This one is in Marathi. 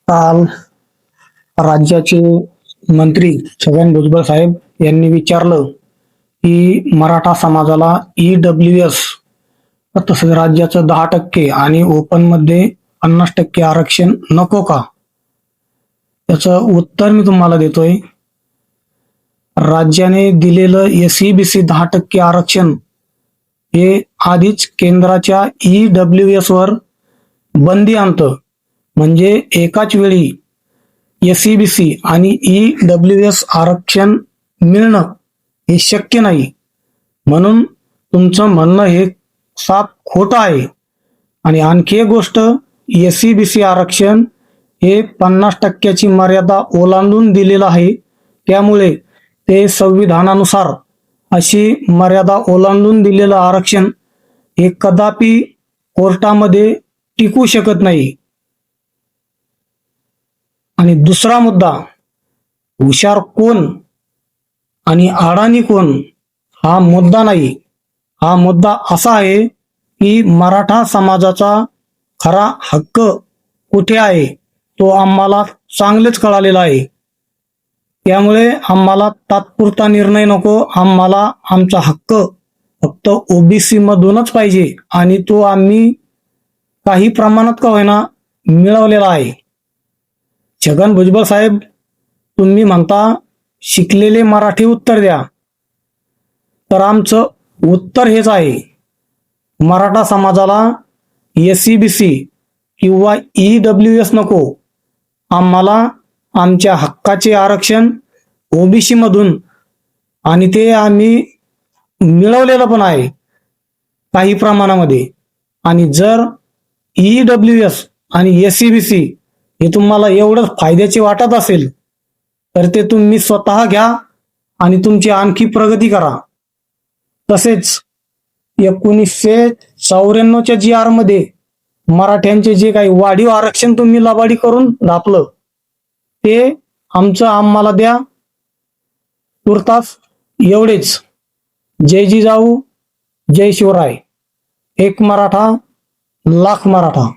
काल राज्याचे मंत्री छगन भुजबळ साहेब यांनी विचारलं की मराठा समाजाला EWS तसंच राज्याचं 10% आणि ओपन मध्ये 50% आरक्षण नको का? त्याचं उत्तर मी तुम्हाला देतोय. राज्याने दिलेलं SEBC 10% आरक्षण हे आधीच केंद्राच्या EWS वर बंदी आणतं. म्हणजे एकाच वेळी SEBC आणि EWS आरक्षण मिळणं हे शक्य नाही. म्हणून तुमचं म्हणणं हे साफ खोटं आहे. आणि आणखी एक गोष्ट, SEBC आरक्षण हे 50% मर्यादा ओलांडून दिलेलं आहे. त्यामुळे ते संविधानानुसार अशी मर्यादा ओलांडून दिलेलं आरक्षण हे कदापि कोर्टामध्ये टिकू शकत नाही. आणि दुसरा मुद्दा, हुशार कोण आणि अडाणी कोण हा मुद्दा नाही. हा मुद्दा असा आहे की मराठा समाजाचा खरा हक्क कुठे आहे तो आम्हाला चांगलेच कळालेला आहे. त्यामुळे आम्हाला तात्पुरता निर्णय नको. आम्हाला आमचा हक्क फक्त OBC मधूनच पाहिजे आणि तो आम्ही काही प्रमाणात का होईना मिळवलेला आहे. छगन भुजबळ साहेब, तुम्ही म्हणता शिकलेले मराठी उत्तर द्या, तर आमचं उत्तर हेच आहे. मराठा समाजाला SEBC किंवा EWS नको. आम्हाला आमच्या हक्काचे आरक्षण OBC मधून, आणि ते आम्ही मिळवलेलं पण आहे काही प्रमाणामध्ये. आणि जर EWS आणि SEBC हे तुम्हाला एवढं फायद्याचे वाटत असेल तर ते तुम्ही स्वतः घ्या आणि तुमची आणखी प्रगती करा. तसेच 1994च्या GR मध्ये मराठ्यांचे जे काही वाढीव आरक्षण तुम्ही लबाडी करून दापलं ते आम्हाला द्या तुर्तास. एवढेच. जय जिजाऊ, जय शिवराय. एक मराठा, लाख मराठा.